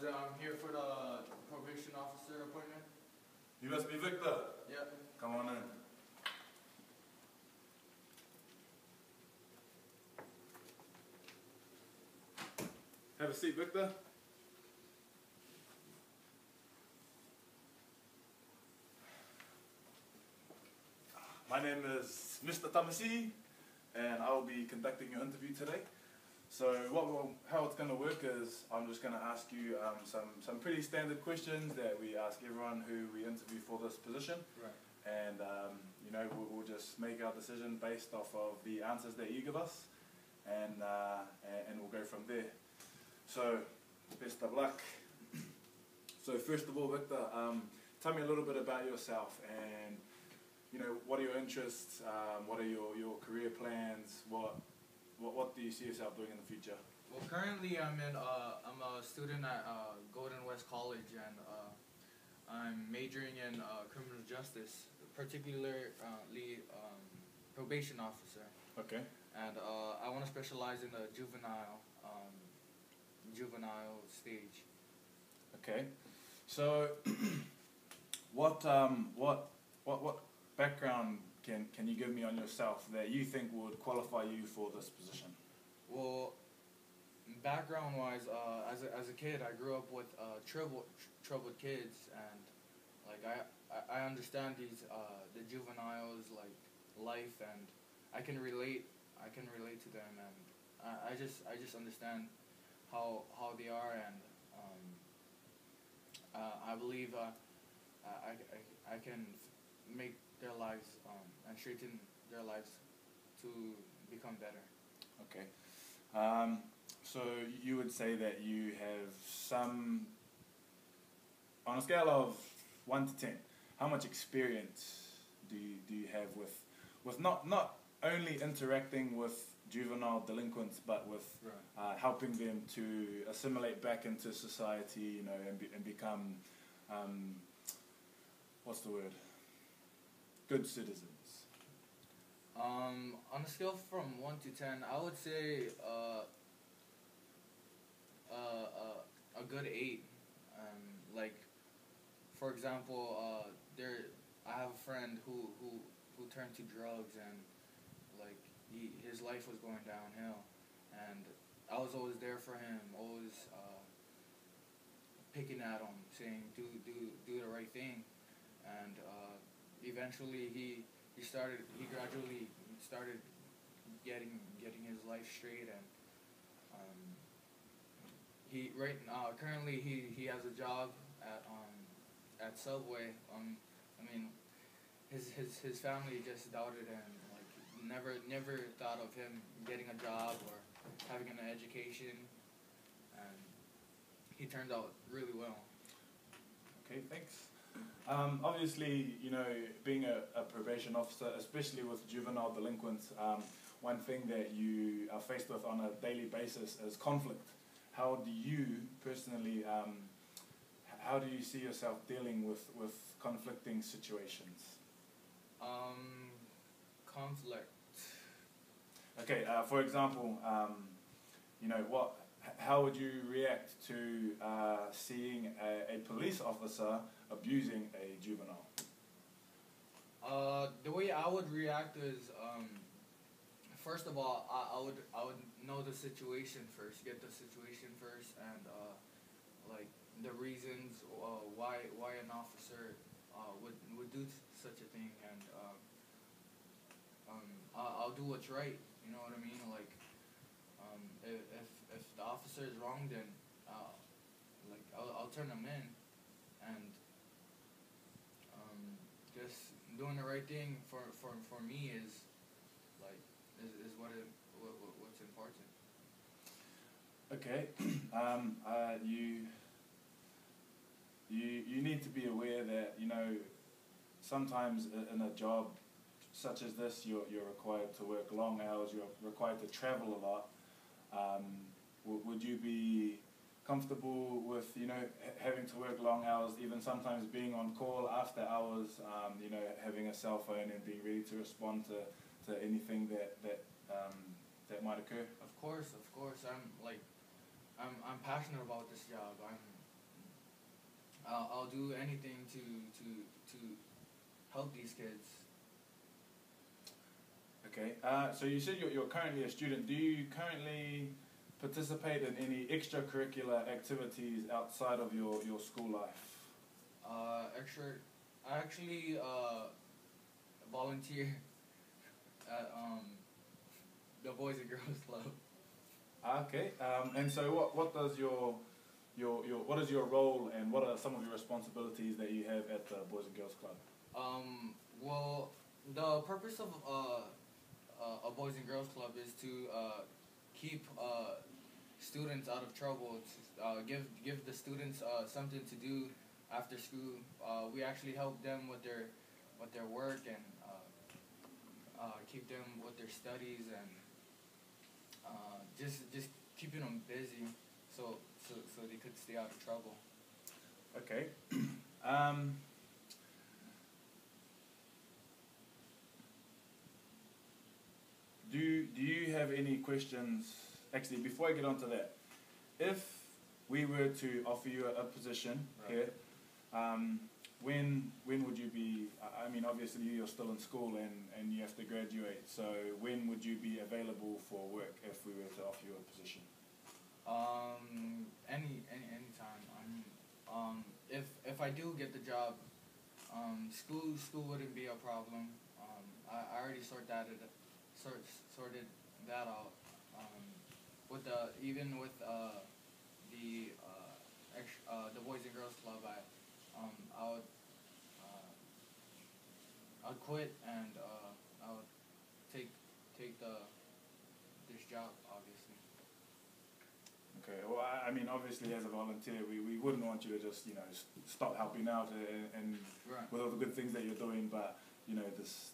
was it? I'm here for the probation officer appointment. You must be Victor. Yep. Come on in. Have a seat, Victor. My name is Mr. Tamasi, and I will be conducting your interview today. So how it's going to work is I'm just going to ask you some pretty standard questions that we ask everyone who we interview for this position. Right. And we'll just make our decision based off of the answers that you give us, and we'll go from there. So best of luck. So first of all, Victor, tell me a little bit about yourself, and what are your interests? What are your career plans? What do you see yourself doing in the future? Well, currently I'm a student at Golden West College, and I'm majoring in criminal justice, particularly probation officer. Okay. And I want to specialize in the juvenile stage. Okay. So what background can you give me on yourself that you think would qualify you for this position? Well, background-wise, as a kid, I grew up with troubled kids, and I understand these the juveniles life, and I can relate to them, and I just understand how they are, and I believe I can make their lives and straighten their lives to become better. Okay. So you would say that you have some, on a scale of 1 to 10, how much experience do you have with not only interacting with juvenile delinquents, but with helping them to assimilate back into society, and become what's the word? Good citizens. On a scale from 1 to 10, I would say a good 8. For example, I have a friend who turned to drugs, and his life was going downhill, and I was always there for him, always picking at him, saying do the right thing, and eventually he gradually started getting his life straight, and currently he has a job at Subway. His family just doubted him, never thought of him getting a job or having an education, and he turned out really well. Okay, thanks. Obviously, being a probation officer, especially with juvenile delinquents, one thing that you are faced with on a daily basis is conflict. How do you personally, how do you see yourself dealing with conflicting situations? Conflict. Okay, for example, how would you react to seeing a police officer abusing a juvenile? The way I would react is, first of all, I would know the situation first, get the situation first, and the reasons why an officer would do such a thing, and I'll do what's right. You know what I mean? If the officer is wrong, then I'll turn him in, and just doing the right thing for me is what's important. Okay. You need to be aware that sometimes in a job such as this, you're required to work long hours. You're required to travel a lot. Would you be comfortable with having to work long hours, even sometimes being on call after hours, having a cell phone and being ready to respond to anything that might occur? Of course. I'm passionate about this job. I'll do anything to help these kids. Okay. So you said you're currently a student. Do you currently participate in any extracurricular activities outside of your school life? I actually volunteer at the Boys and Girls Club. Okay. And so what does your what is your role and what are some of your responsibilities that you have at the Boys and Girls Club? Well, the purpose of a Boys and Girls Club is to keep students out of trouble, to give the students something to do after school. We actually help them with their work and keep them with their studies and just keeping them busy so they could stay out of trouble. Okay. Do you have any questions? Actually, before I get on to that, if we were to offer you a position here, when would you be? I mean, obviously you're still in school and you have to graduate. So when would you be available for work if we were to offer you a position? Any time. I mean, if I do get the job, school wouldn't be a problem. I already sorted that out. With even with the Boys and Girls Club, I'd quit and I would take this job, obviously. Okay. Well, I mean, obviously, as a volunteer, we wouldn't want you to just stop helping out and Right. with all the good things that you're doing, but this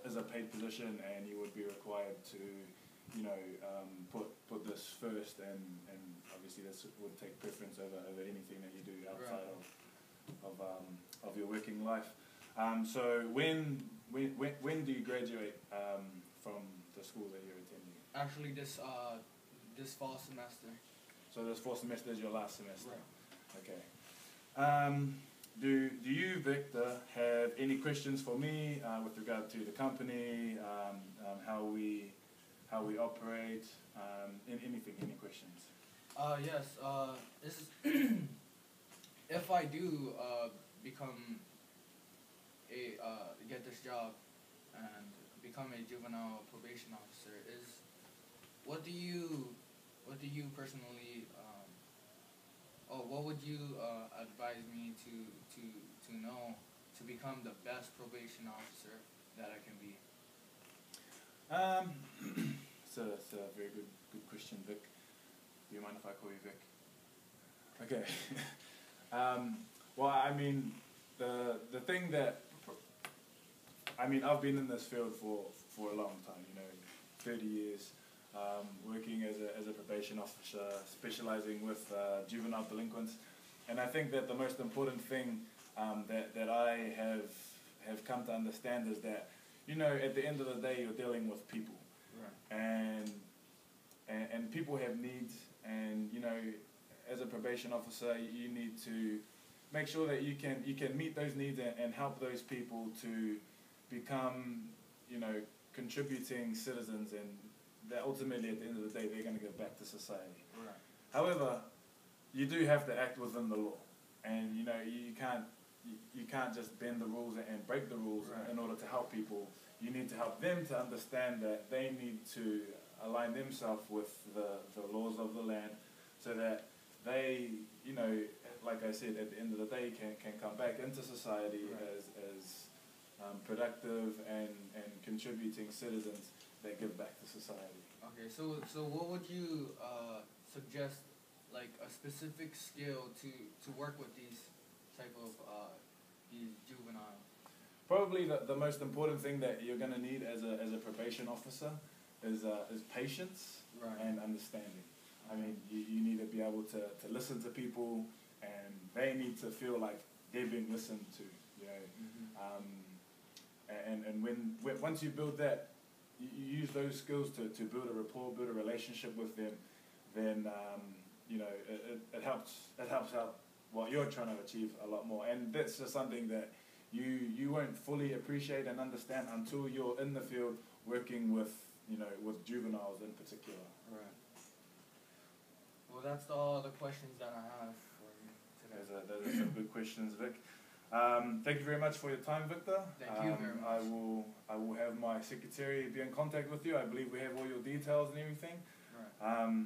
is a paid position, and you would be required to put this first, and obviously this would take preference over anything that you do outside of your working life. So when do you graduate from the school that you're attending? Actually, this fall semester. So this fall semester is your last semester. Right. Okay. Do you, Victor, have any questions for me with regard to the company, how we operate, anything? Any questions? Yes. If I do become get this job and become a juvenile probation officer, what do you personally what would you advise me to know to become the best probation officer that I can be? It's a very good question, Vic. Do you mind if I call you Vic? Okay. Well, I mean, the thing that I've been in this field for a long time. 30 years. Working as a probation officer, specializing with juvenile delinquents, and I think that the most important thing that I have come to understand is that at the end of the day you're dealing with people, Right. and people have needs, and as a probation officer you need to make sure that you can meet those needs and help those people to become contributing citizens, and that ultimately at the end of the day they're going to give back to society. Right. However, you do have to act within the law, and you can't just bend the rules and break the rules. Right. In order to help people. You need to help them to understand that they need to align themselves with the laws of the land, so that they, like I said, at the end of the day can come back into society. Right. as productive and contributing citizens that give back to society. Okay, so what would you suggest, like a specific skill to work with these type of these juveniles? Probably the most important thing that you're going to need as a probation officer is patience. Right. And understanding. I mean, you need to be able to listen to people, and they need to feel like they're being listened to. Mm-hmm. And when once you build that, you use those skills to build a rapport, build a relationship with them, then it helps out what you're trying to achieve a lot more. And that's just something that you won't fully appreciate and understand until you're in the field working with, with juveniles in particular. Right. Well, that's all the questions that I have for you today. Those are some good questions, Vic. Thank you very much for your time, Victor. Thank you very much. I will have my secretary be in contact with you. I believe we have all your details and everything. Right.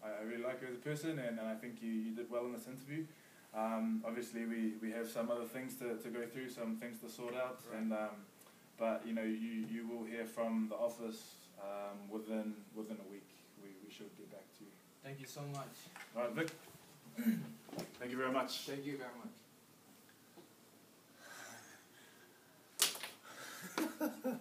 I really like you as a person, and I think you did well in this interview. Obviously, we have some other things to go through, some things to sort out, right. and but you will hear from the office within a week. We should get back to you. Thank you so much. All right, Vic. Thank you very much. Thank you very much.